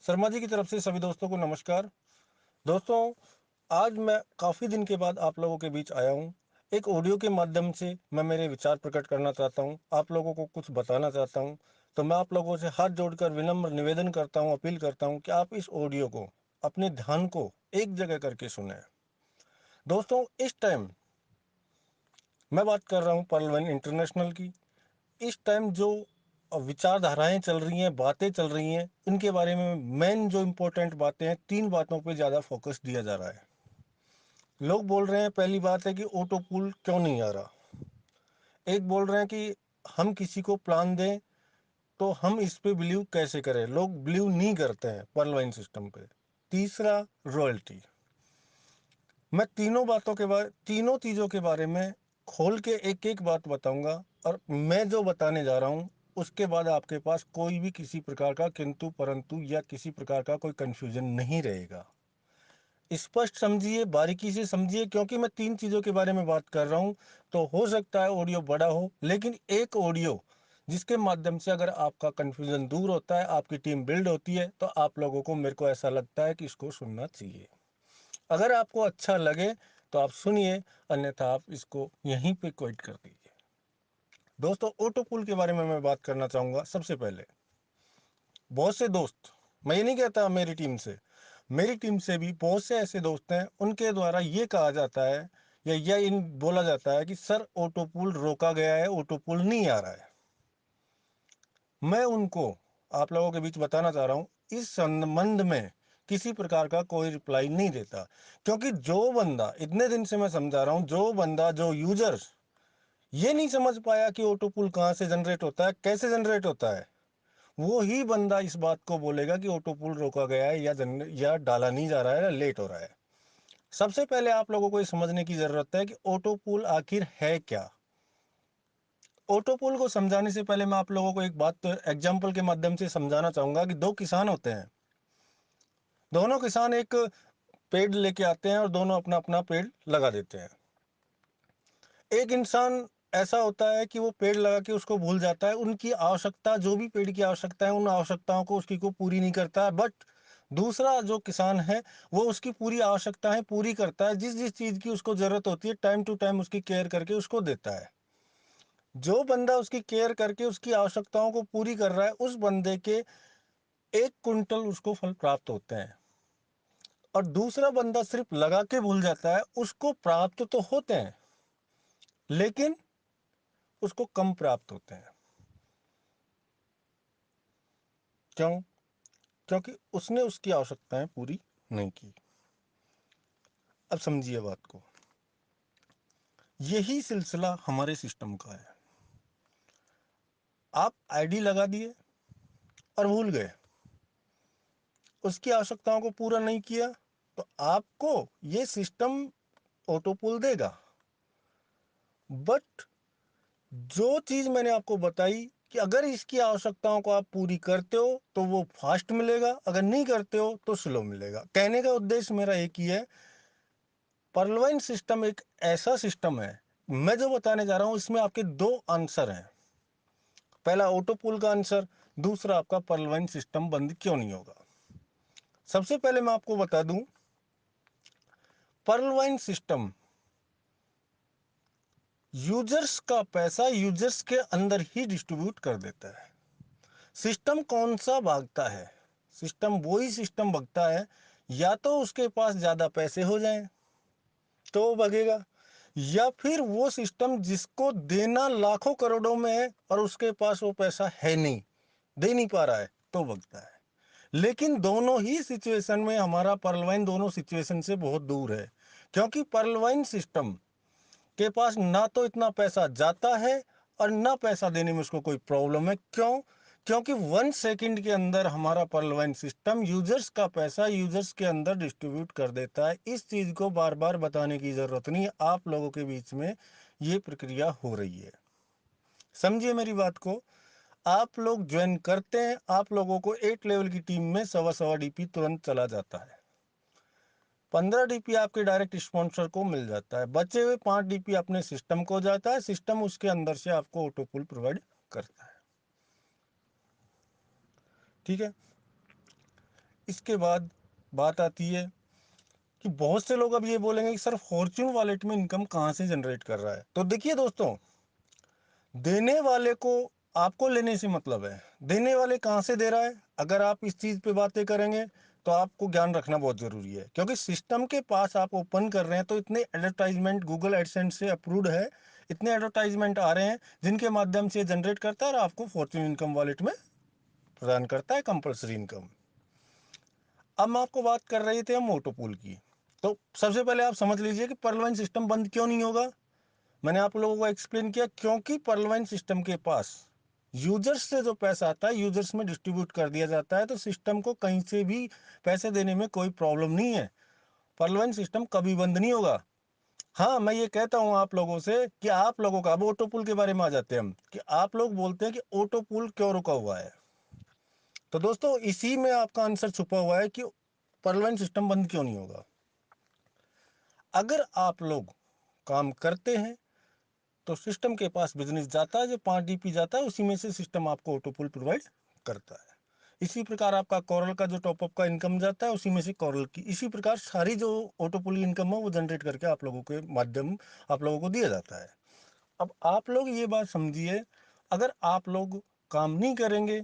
शर्मा जी की तरफ से सभी दोस्तों को नमस्कार। दोस्तों, आज मैं काफ़ी दिन के बाद आप लोगों के बीच आया हूँ। एक ऑडियो के माध्यम से मैं मेरे विचार प्रकट करना चाहता हूँ, आप लोगों को कुछ बताना चाहता हूँ। तो मैं आप लोगों से हाथ जोड़कर विनम्र निवेदन करता हूँ, अपील करता हूँ कि आप इस ऑडियो को, अपने ध्यान को एक जगह करके सुने। दोस्तों, इस टाइम मैं बात कर रहा हूँ पर्ल वन इंटरनेशनल की। इस टाइम जो विचारधाराएं चल रही हैं, बातें चल रही हैं, इनके बारे में मेन जो इम्पोर्टेंट बातें हैं, 3 बातों पे ज़्यादा फोकस दिया जा रहा है। लोग बोल रहे हैं, पहली बात है कि ऑटो पूल क्यों नहीं आ रहा। एक बोल रहे हैं कि हम किसी को प्लान दें तो हम इस पे बिलीव कैसे करें, लोग बिलीव नहीं करते हैं पर्ल वाइन सिस्टम पे। तीसरा, रॉयल्टी। मैं तीनों चीज़ों के बारे में खोल के एक एक बात बताऊंगा, और मैं जो बताने जा रहा हूं उसके बाद आपके पास कोई भी किसी प्रकार का किंतु परंतु या किसी प्रकार का कोई कंफ्यूजन नहीं रहेगा। स्पष्ट समझिए, बारीकी से समझिए, क्योंकि मैं 3 चीज़ों के बारे में बात कर रहा हूं। तो हो सकता है ऑडियो बड़ा हो, लेकिन एक ऑडियो जिसके माध्यम से अगर आपका कंफ्यूजन दूर होता है, आपकी टीम बिल्ड होती है, तो आप लोगों को, मेरे को ऐसा लगता है कि इसको सुनना चाहिए। अगर आपको अच्छा लगे तो आप सुनिए, अन्यथा आप इसको यहीं पे क्विट कर दीजिए। दोस्तों, ऑटो पुल के बारे में मैं बात करना चाहूँगा। सबसे पहले, बहुत से दोस्त, मैं ये नहीं कहता मेरी टीम से भी बहुत से ऐसे दोस्त हैं, उनके द्वारा ये कहा जाता है या यह इन बोला जाता है कि सर, ऑटो पुल रोका गया है, ऑटो पुल नहीं आ रहा है। मैं उनको आप लोगों के बीच बताना चाह रहा हूँ, इस संबंध में किसी प्रकार का कोई रिप्लाई नहीं देता। क्योंकि जो बंदा, इतने दिन से मैं समझा रहा हूँ, जो बंदा, जो यूजर ये नहीं समझ पाया कि ऑटो पुल कहाँ से जनरेट होता है, कैसे जनरेट होता है, वो ही बंदा इस बात को बोलेगा कि ऑटो पुल रोका गया है या डाला नहीं जा रहा है या लेट हो रहा है। सबसे पहले आप लोगों को ये समझने की जरूरत है कि ऑटो पुल आखिर है क्या। ऑटो पुल को समझाने से पहले मैं आप लोगों को एक बात तो एग्जाम्पल के माध्यम से समझाना चाहूंगा कि 2 किसान होते हैं। दोनों किसान एक पेड़ लेके आते हैं और दोनों अपना अपना पेड़ लगा देते हैं। एक इंसान ऐसा होता है कि वो पेड़ लगा के उसको भूल जाता है, उनकी आवश्यकता, जो भी पेड़ की आवश्यकता है, उन आवश्यकताओं को उसकी को पूरी नहीं करता है। बट दूसरा जो किसान है, वो उसकी पूरी आवश्यकताएं पूरी करता है, जिस जिस चीज की उसको जरूरत होती है, टाइम टू टाइम उसकी केयर करके उसको देता है। जो बंदा उसकी केयर करके उसकी आवश्यकताओं को पूरी कर रहा है, उस बंदे के 1 कुंटल उसको फल प्राप्त होते हैं। और दूसरा बंदा सिर्फ लगा के भूल जाता है, उसको प्राप्त तो होते हैं, लेकिन उसको कम प्राप्त होते हैं। क्यों? क्योंकि उसने उसकी आवश्यकताएं पूरी नहीं की। अब समझिए बात को। यही सिलसिला हमारे सिस्टम का है। आप आईडी लगा दिए और भूल गए, उसकी आवश्यकताओं को पूरा नहीं किया, तो आपको ये सिस्टम ऑटो पुल देगा। बट जो चीज मैंने आपको बताई कि अगर इसकी आवश्यकताओं को आप पूरी करते हो तो वो फास्ट मिलेगा, अगर नहीं करते हो तो स्लो मिलेगा। कहने का उद्देश्य मेरा एक ही है, पर्लवाइन सिस्टम एक ऐसा सिस्टम है, मैं जो बताने जा रहा हूं इसमें आपके 2 आंसर हैं। पहला ऑटो पुल का आंसर, दूसरा आपका पर्लवाइन सिस्टम बंद क्यों नहीं होगा। सबसे पहले मैं आपको बता दूं, पर्लवाइन सिस्टम यूजर्स का पैसा यूजर्स के अंदर ही डिस्ट्रीब्यूट कर देता है। सिस्टम कौन सा भागता है? सिस्टम वही सिस्टम भागता है, या तो उसके पास ज्यादा पैसे हो जाएं तो वो भागेगा, या फिर वो सिस्टम जिसको देना लाखों करोड़ों में है और उसके पास वो पैसा है नहीं, दे नहीं पा रहा है, तो भागता है। लेकिन दोनों ही सिचुएशन में हमारा पर्लवाइन दोनों सिचुएशन से बहुत दूर है। क्योंकि पर्लवाइन सिस्टम के पास ना तो इतना पैसा जाता है और ना पैसा देने में उसको कोई प्रॉब्लम है। क्यों? क्योंकि 1 सेकंड के अंदर हमारा पर्लवाइन सिस्टम यूजर्स का पैसा यूजर्स के अंदर डिस्ट्रीब्यूट कर देता है। इस चीज को बार बार बताने की जरूरत नहीं है, आप लोगों के बीच में ये प्रक्रिया हो रही है। समझिए मेरी बात को। आप लोग ज्वाइन करते हैं, आप लोगों को 8 लेवल की टीम में सवा सवा डीपी तुरंत चला जाता है, 15 डीपी आपके डायरेक्ट स्पॉन्सर को मिल जाता है, बचे हुए 5 डीपी अपने सिस्टम को जाता है, सिस्टम उसके अंदर से आपको ऑटो पुल प्रोवाइड करता है। ठीक है। इसके बाद बात आती है कि बहुत से लोग अब ये बोलेंगे कि सर फॉर्च्यून वॉलेट में इनकम कहाँ से जनरेट कर रहा है। तो देखिए दोस्तों, देने वाले को आपको लेने से मतलब है, देने वाले कहाँ से दे रहा है। अगर आप इस चीज़ पे बातें करेंगे तो आपको ज्ञान रखना बहुत ज़रूरी है, क्योंकि सिस्टम के पास आप ओपन कर रहे हैं तो इतने एडवर्टाइजमेंट गूगल एडसेंस से अप्रूव्ड है, इतने एडवर्टाइजमेंट आ रहे हैं जिनके माध्यम से जनरेट करता है और आपको फॉर्च्यून इनकम वॉलेट में प्रदान करता है कंपल्सरी इनकम। अब मैं आपको बात कर रहे थे हम मोटोपूल की। तो सबसे पहले आप समझ लीजिए कि पर्लवाइन सिस्टम बंद क्यों नहीं होगा। मैंने आप लोगों को एक्सप्लेन किया, क्योंकि पर्लवाइन सिस्टम के पास यूजर्स से जो पैसा आता है यूजर्स में डिस्ट्रीब्यूट कर दिया जाता है, तो सिस्टम को कहीं से भी पैसे देने में कोई प्रॉब्लम नहीं है। पर्लवाइन सिस्टम कभी बंद नहीं होगा। हाँ, मैं ये कहता हूँ आप लोगों से कि आप लोगों का, अब ऑटोपूल के बारे में आ जाते हैं हम, कि आप लोग बोलते हैं कि ऑटोपूल क्यों रुका हुआ है। तो दोस्तों इसी में आपका आंसर छुपा हुआ है कि पर्लवाइन सिस्टम बंद क्यों नहीं होगा। अगर आप लोग काम करते हैं तो सिस्टम के पास बिजनेस जाता है, जो 5 DP जाता है उसी में से सिस्टम आपको ऑटोपूल प्रोवाइड करता है। इसी प्रकार आपका कॉरल का जो टॉपअप का इनकम जाता है उसी में से कॉरल की, इसी प्रकार सारी जो ऑटोपूल इनकम है वो जनरेट करके आप लोगों के माध्यम आप लोगों को दिया जाता है। अब आप लोग ये बात समझिए, अगर आप लोग काम नहीं करेंगे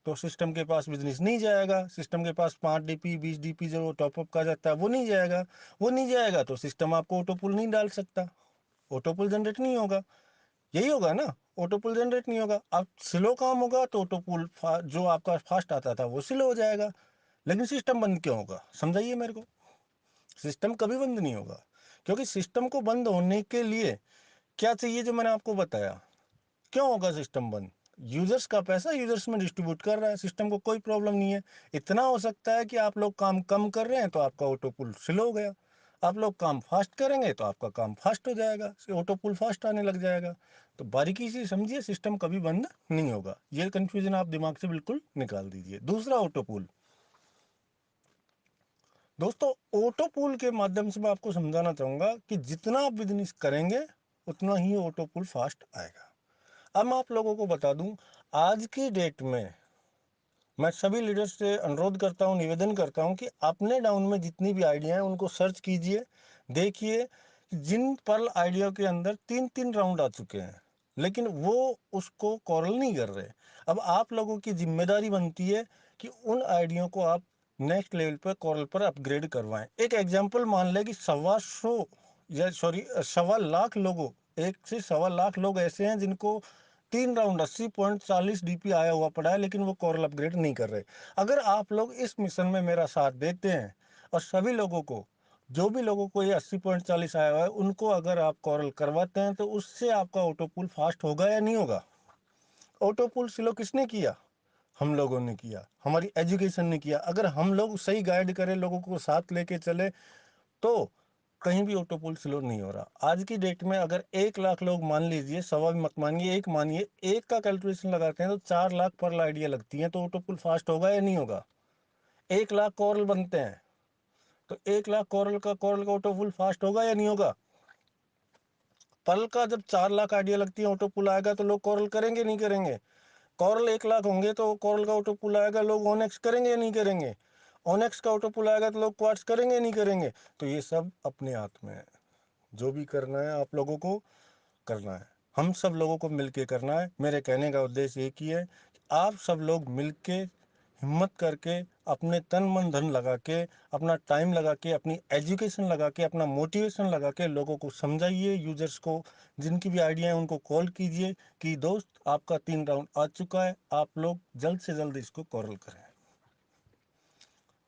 तो सिस्टम के पास बिजनेस नहीं जाएगा, सिस्टम के पास 5 DP 20 DP जो टॉपअप का जाता है वो नहीं जाएगा, वो नहीं जाएगा तो सिस्टम आपको ऑटोपूल नहीं डाल सकता, ऑटोपूल जनरेट नहीं होगा। यही होगा ना, ऑटोपूल जनरेट नहीं होगा। अब स्लो काम होगा तो ऑटोपूल जो आपका फास्ट आता था वो स्लो हो जाएगा। लेकिन सिस्टम बंद क्यों होगा, समझाइए मेरे को। सिस्टम कभी बंद नहीं होगा, क्योंकि सिस्टम को बंद होने के लिए क्या चाहिए, जो मैंने आपको बताया। क्यों होगा सिस्टम बंद? यूजर्स का पैसा यूजर्स में डिस्ट्रीब्यूट कर रहा है, सिस्टम को कोई प्रॉब्लम नहीं है। इतना हो सकता है कि आप लोग काम कम कर रहे हैं तो आपका ऑटोपुल स्लो हो गया, आप लोग काम फास्ट करेंगे तो आपका काम फास्ट हो जाएगा, ऑटोपुल फास्ट आने लग जाएगा। तो बारीकी से समझिए, सिस्टम कभी बंद नहीं होगा, ये कंफ्यूजन आप दिमाग से बिल्कुल निकाल दीजिए। दूसरा, ऑटोपुल। दोस्तों ऑटोपुल के माध्यम से मैं आपको समझाना चाहूंगा कि जितना आप बिजनेस करेंगे उतना ही ऑटोपुल फास्ट आएगा। अब मैं आप लोगों को बता दूं, आज की डेट में मैं सभी लीडर्स से अनुरोध करता हूं, निवेदन करता हूं कि अपने डाउन में जितनी भी आइडिया हैं उनको सर्च कीजिए, देखिए जिन पर्ल आइडिया के अंदर 3-3 राउंड आ चुके हैं लेकिन वो उसको कॉरल नहीं कर रहे। अब आप लोगों की जिम्मेदारी बनती है कि उन आइडिया को आप नेक्स्ट लेवल पर कॉरल पर अपग्रेड करवाएं। एक एग्जांपल मान लें कि 125 या सॉरी 1.25 लाख लोगों, 1 से 1.25 लाख लोग ऐसे हैं जिनको 3 राउंड 80.40 DP आया हुआ पड़ा है लेकिन वो कॉरल अपग्रेड नहीं कर रहे। अगर आप लोग इस मिशन में मेरा साथ देते हैं और सभी लोगों को, जो भी लोगों को ये 80.40 आया हुआ है उनको अगर आप कॉरल करवाते हैं तो उससे आपका ऑटोपुल फास्ट होगा या नहीं होगा। ऑटोपुल स्लो किसने किया? हम लोगों ने किया, हमारी एजुकेशन ने किया। अगर हम लोग सही गाइड करें, लोगों को साथ लेके चले, तो कहीं भी ऑटोपुल स्लो नहीं हो रहा। आज की डेट में अगर 1 लाख लोग, मान लीजिए, सवा भी मत मानिए, एक मानिए, एक का कैलकुलेशन लगाते हैं तो 4 लाख पर आइडिया लगती है, तो ऑटोपुल फास्ट होगा या नहीं होगा? 1 लाख कॉरल बनते हैं तो 1 लाख कॉरल का ऑटोपुल फास्ट होगा या नहीं होगा? पल का जब 4 लाख आइडिया लगती है ऑटोपुल आएगा तो लोग कॉरल करेंगे नहीं करेंगे? कॉरल 1 लाख होंगे तो कॉरल का ऑटोपुल आएगा, लोग ओनेक्स करेंगे या नहीं करेंगे? ओनेक्स का ऑटोपुल आएगा तो लोग क्वार्ट्स करेंगे या नहीं करेंगे? तो ये सब अपने हाथ में है, जो भी करना है आप लोगों को करना है, हम सब लोगों को मिलके करना है। मेरे कहने का उद्देश्य एक ही है कि आप सब लोग मिलके हिम्मत करके अपने तन मन धन लगा के, अपना टाइम लगा के, अपनी एजुकेशन लगा के, अपना मोटिवेशन लगा के लोगों को समझाइए, यूजर्स को जिनकी भी आइडिया है उनको कॉल कीजिए कि दोस्त आपका 3 राउंड आ चुका है, आप लोग जल्द से जल्द इसको कॉरल करें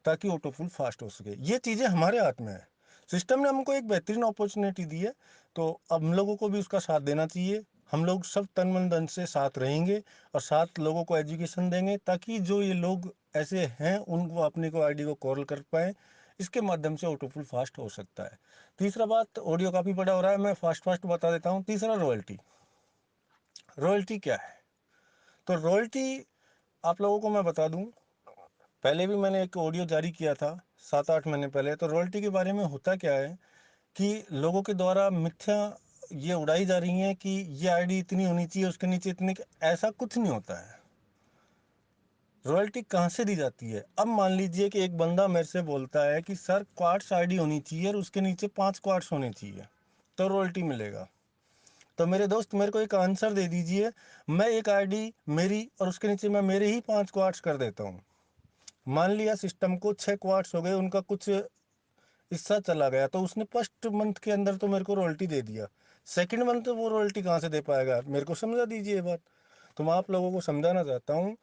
ताकि ऑटोफुल फास्ट हो सके। ये चीज़ें हमारे हाथ में है, सिस्टम ने हमको एक बेहतरीन अपॉर्चुनिटी दी है, तो अब हम लोगों को भी उसका साथ देना चाहिए। हम लोग सब तन मन धन से साथ रहेंगे और साथ लोगों को एजुकेशन देंगे ताकि जो ये लोग ऐसे हैं उनको अपने को आईडी को कॉल कर पाए। इसके माध्यम से ऑटोफुल फास्ट हो सकता है। तीसरा बात, ऑडियो काफ़ी बड़ा हो रहा है, मैं फास्ट फास्ट बता देता हूँ। तीसरा, रॉयल्टी। रॉयल्टी क्या है? तो रॉयल्टी आप लोगों को मैं बता दूं, पहले भी मैंने एक ऑडियो जारी किया था 7-8 महीने पहले। तो रॉयल्टी के बारे में होता क्या है कि लोगों के द्वारा मिथ्या ये उड़ाई जा रही है कि ये आईडी इतनी होनी चाहिए, उसके नीचे इतनी, ऐसा कुछ नहीं होता है। रॉयल्टी कहाँ से दी जाती है? अब मान लीजिए कि एक बंदा मेरे से बोलता है कि सर क्वार्ट्स आईडी होनी चाहिए और उसके नीचे 5 क्वार्ट्स होने चाहिए तो रॉयल्टी मिलेगा। तो मेरे दोस्त मेरे को एक आंसर दे दीजिए, मैं एक आईडी मेरी और उसके नीचे मैं मेरे ही 5 क्वार्ट्स कर देता हूँ। मान लिया सिस्टम को 6 क्वार्ट्स हो गए, उनका कुछ हिस्सा चला गया, तो उसने फर्स्ट मंथ के अंदर तो मेरे को रॉयल्टी दे दिया, सेकंड मंथ वो रॉयल्टी कहाँ से दे पाएगा? मेरे को समझा दीजिए ये बात। तो मैं आप लोगों को समझाना चाहता हूँ,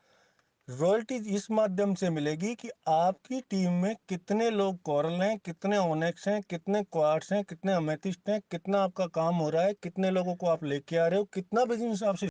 रॉयल्टी इस माध्यम से मिलेगी कि आपकी टीम में कितने लोग कोरल हैं, कितने ओनेक्स हैं, कितने क्वार्ट्स हैं, कितने अमेथिस्ट हैं, कितना आपका काम हो रहा है, कितने लोगों को आप लेके आ रहे हो, कितना बिजनेस आप